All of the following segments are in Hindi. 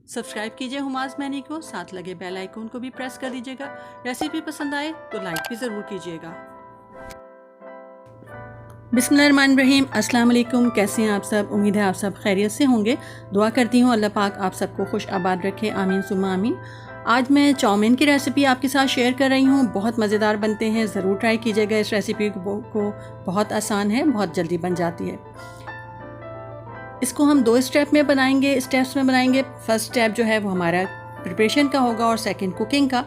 सब्सक्राइब कीजिए हुमास मैनी को, साथ लगे बेल आइकन को भी प्रेस कर दीजिएगा। रेसिपी पसंद आए तो लाइक भी ज़रूर कीजिएगा। बिस्मिल्लाहिर्रहमानिर्रहीम, अस्सलाम वालेकुम। कैसे हैं आप सब? उम्मीद है आप सब खैरियत से होंगे। दुआ करती हूँ अल्लाह पाक आप सबको खुश आबाद रखे, आमीन सुम्मा आमीन। आज मैं चाउमीन की रेसिपी आपके साथ शेयर कर रही हूँ। बहुत मज़ेदार बनते हैं, ज़रूर ट्राई कीजिएगा। इस रेसिपी को बहुत आसान है, बहुत जल्दी बन जाती है। इसको हम 2 स्टेप में बनाएंगे, स्टेप्स में बनाएंगे। फर्स्ट स्टेप जो है वो हमारा प्रिपरेशन का होगा और सेकंड कुकिंग का।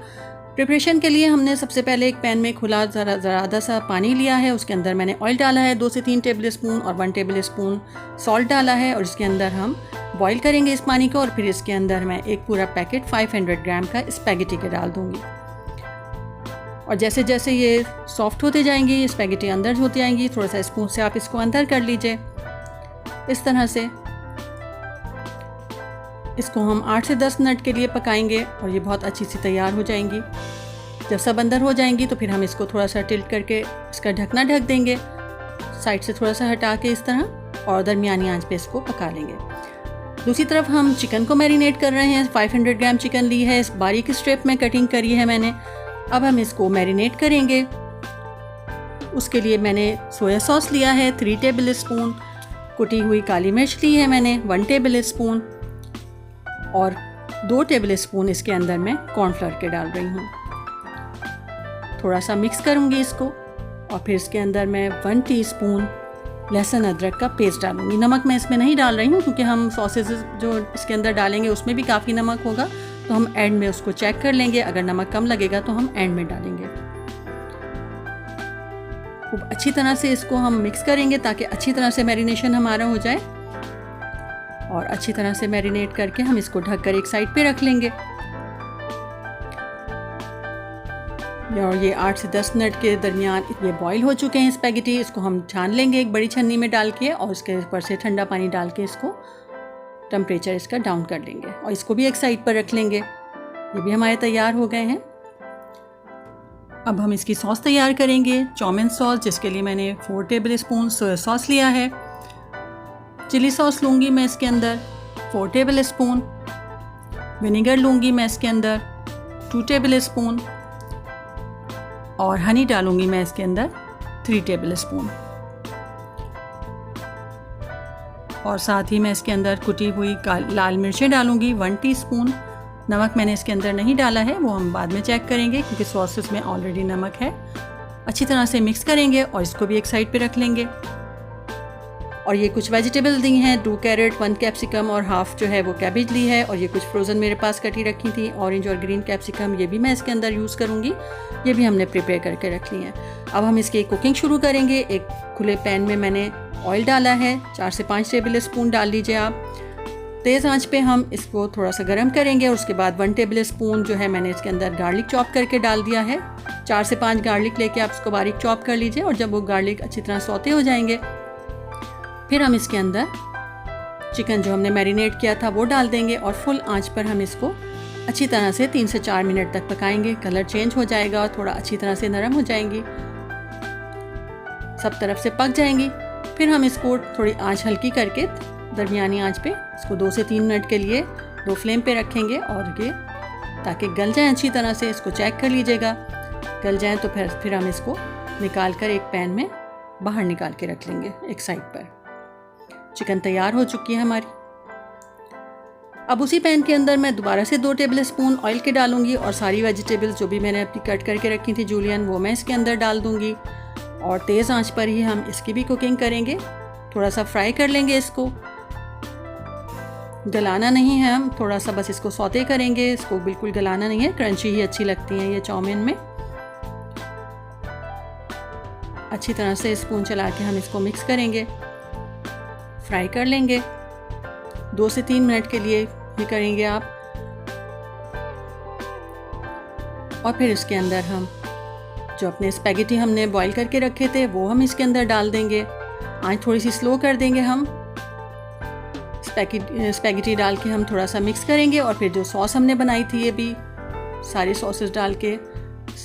प्रिपरेशन के लिए हमने सबसे पहले एक पैन में खुला ज़्यादा सा पानी लिया है। उसके अंदर मैंने ऑयल डाला है 2 से 3 टेबल स्पून और 1 टेबल स्पून सॉल्ट डाला है और इसके अंदर हम बॉईल करेंगे इस पानी को। और फिर इसके अंदर मैं एक पूरा पैकेट 500 ग्राम का स्पैगेटी के डाल दूँगी। और जैसे जैसे ये सॉफ्ट होते जाएंगी, स्पैगेटी अंदर होती जाएंगी, थोड़ा सा स्पून से आप इसको अंदर कर लीजिए इस तरह से। इसको हम 8 से 10 मिनट के लिए पकाएंगे और ये बहुत अच्छी सी तैयार हो जाएंगी। जब सब अंदर हो जाएंगी तो फिर हम इसको थोड़ा सा टिल्ट करके इसका ढकना ढक देंगे, साइड से थोड़ा सा हटा के इस तरह, और दरमियानी आंच पे इसको पका लेंगे। दूसरी तरफ हम चिकन को मैरिनेट कर रहे हैं। 500 ग्राम चिकन ली है, इस बारीक स्ट्रिप में कटिंग करी है मैंने। अब हम इसको मैरिनेट करेंगे। उसके लिए मैंने सोया सॉस लिया है 3 टेबल स्पून, कुटी हुई काली मिर्च ली है मैंने 1 टेबल स्पून, और 2 टेबल स्पून इसके अंदर मैं कॉर्नफ्लोर के डाल रही हूँ। थोड़ा सा मिक्स करूँगी इसको और फिर इसके अंदर मैं 1 टीस्पून लहसुन अदरक का पेस्ट डालूँगी। नमक मैं इसमें नहीं डाल रही हूँ क्योंकि हम सॉसेज जो इसके अंदर डालेंगे उसमें भी काफ़ी नमक होगा, तो हम एंड में उसको चेक कर लेंगे। अगर नमक कम लगेगा तो हम एंड में डालेंगे। खूब अच्छी तरह से इसको हम मिक्स करेंगे ताकि अच्छी तरह से मैरिनेशन हमारा हो जाए। और अच्छी तरह से मैरिनेट करके हम इसको ढककर एक साइड पे रख लेंगे। और ये 8 से 10 मिनट के दरमियान ये बॉईल हो चुके हैं स्पैगेटी। इसको हम छान लेंगे एक बड़ी छन्नी में डाल के, और उसके ऊपर से ठंडा पानी डाल के इसको टेम्परेचर इसका डाउन कर लेंगे और इसको भी एक साइड पर रख लेंगे। ये भी हमारे तैयार हो गए हैं। अब हम इसकी सॉस तैयार करेंगे। चाउमीन सॉस, जिसके लिए मैंने 4 टेबल स्पून सोया सॉस लिया है। चिली सॉस लूँगी मैं इसके अंदर 4 टेबल स्पून। विनेगर लूँगी मैं इसके अंदर 2 टेबल स्पून, और हनी डालूँगी मैं इसके अंदर 3 टेबल स्पून। और साथ ही मैं इसके अंदर कुटी हुई लाल मिर्चें डालूँगी 1 टीस्पून। नमक मैंने इसके अंदर नहीं डाला है, वो हम बाद में चेक करेंगे क्योंकि सॉसेस में ऑलरेडी नमक है। अच्छी तरह से मिक्स करेंगे और इसको भी एक साइड पे रख लेंगे। और ये कुछ वेजिटेबल दी हैं, 2 कैरेट, 1 कैप्सिकम और हाफ जो है वो कैबेज ली है। और ये कुछ फ्रोज़न मेरे पास कटी रखी थी, ऑरेंज और ग्रीन कैप्सिकम, ये भी मैं इसके अंदर यूज़ करूँगी। ये भी हमने प्रिपेयर करके रख ली हैं। अब हम इसकी कुकिंग शुरू करेंगे। एक खुले पैन में मैंने ऑयल डाला है, 4 से 5 टेबल स्पून डाल लीजिए आप। तेज़ आंच पे हम इसको थोड़ा सा गर्म करेंगे और उसके बाद 1 टेबल स्पून जो है मैंने इसके अंदर गार्लिक चॉप करके डाल दिया है। 4 से 5 गार्लिक लेके आप इसको बारीक चॉप कर लीजिए। और जब वो गार्लिक अच्छी तरह सौते हो जाएंगे फिर हम इसके अंदर चिकन जो हमने मैरिनेट किया था वो डाल देंगे और फुल आंच पर हम इसको अच्छी तरह से 3 से 4 मिनट तक पकाएंगे। कलर चेंज हो जाएगा और थोड़ा अच्छी तरह से नरम हो जाएंगी, सब तरफ से पक जाएंगी। फिर हम इसको थोड़ी आंच हल्की करके दरमियानी आंच पे इसको 2 से 3 मिनट के लिए लो फ्लेम पे रखेंगे, और ये ताकि गल जाए अच्छी तरह से। इसको चेक कर लीजिएगा, गल जाए तो फिर हम इसको निकाल कर एक पैन में बाहर निकाल के रख लेंगे एक साइड पर। चिकन तैयार हो चुकी है हमारी। अब उसी पैन के अंदर मैं दोबारा से 2 टेबल स्पून ऑयल के डालूंगी और सारी वेजिटेबल्स जो भी मैंने अपनी कट करके रखी थी जूलियन, वो मैं इसके अंदर डाल दूंगी। और तेज़ आंच पर ही हम इसकी भी कुकिंग करेंगे। थोड़ा सा फ्राई कर लेंगे इसको, गलाना नहीं है, हम थोड़ा सा बस इसको सौते करेंगे। इसको बिल्कुल गलाना नहीं है, क्रंची ही अच्छी लगती हैं ये चाउमीन में। अच्छी तरह से स्पून चला के हम इसको मिक्स करेंगे, फ्राई कर लेंगे। 2 से 3 मिनट के लिए ही करेंगे आप। और फिर इसके अंदर हम जो अपने स्पैगेटी हमने बॉईल करके रखे थे वो हम इसके अंदर डाल देंगे। आंच थोड़ी सी स्लो कर देंगे हम। स्पैगेटी डाल के हम थोड़ा सा मिक्स करेंगे और फिर जो सॉस हमने बनाई थी, ये भी सारी सॉसेस डाल के,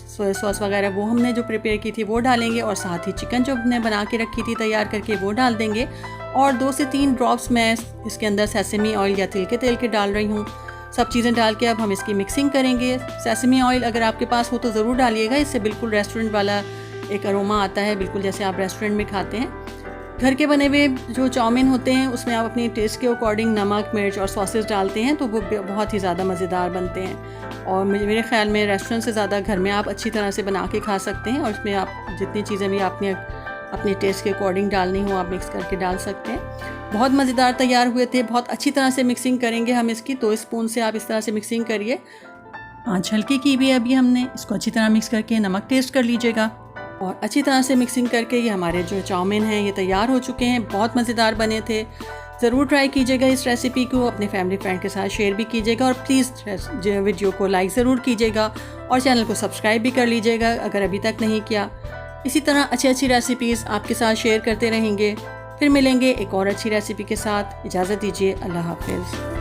सोया सॉस वगैरह वो हमने जो प्रिपेयर की थी वो डालेंगे, और साथ ही चिकन जो हमने बना के रखी थी तैयार करके वो डाल देंगे। और 2 से 3 ड्रॉप्स मैं इसके अंदर सेसमी ऑयल या तिल के तेल के डाल रही हूँ। सब चीज़ें डाल के अब हम इसकी मिक्सिंग करेंगे। सेसमी ऑयल अगर आपके पास हो तो ज़रूर डालिएगा, इससे बिल्कुल रेस्टोरेंट वाला एक अरोमा आता है, बिल्कुल जैसे आप रेस्टोरेंट में खाते हैं। घर के बने हुए जो चाउमीन होते हैं उसमें आप अपनी टेस्ट के अकॉर्डिंग नमक, मिर्च और सॉसेस डालते हैं तो वो बहुत ही ज़्यादा मज़ेदार बनते हैं। और मेरे ख़्याल में रेस्टोरेंट से ज़्यादा घर में आप अच्छी तरह से बना के खा सकते हैं। और इसमें आप जितनी चीज़ें भी आपने अपने टेस्ट के अकॉर्डिंग डालनी हो आप मिक्स करके डाल सकते हैं। बहुत मज़ेदार तैयार हुए थे। बहुत अच्छी तरह से मिक्सिंग करेंगे हम इसकी, तो स्पून से आप इस तरह से मिक्सिंग करिए। आँच हल्की की भी अभी हमने इसको अच्छी तरह मिक्स करके नमक टेस्ट कर लीजिएगा। और अच्छी तरह से मिक्सिंग करके ये हमारे जो चाउमीन हैं ये तैयार हो चुके हैं। बहुत मज़ेदार बने थे। ज़रूर ट्राई कीजिएगा इस रेसिपी को, अपने फैमिली फ्रेंड के साथ शेयर भी कीजिएगा और प्लीज़ वीडियो को लाइक ज़रूर कीजिएगा और चैनल को सब्सक्राइब भी कर लीजिएगा अगर अभी तक नहीं किया। इसी तरह अच्छी रेसिपीज़ आपके साथ शेयर करते रहेंगे। फिर मिलेंगे एक और अच्छी रेसिपी के साथ। इजाज़त दीजिए। अल्लाह हाफ़िज़।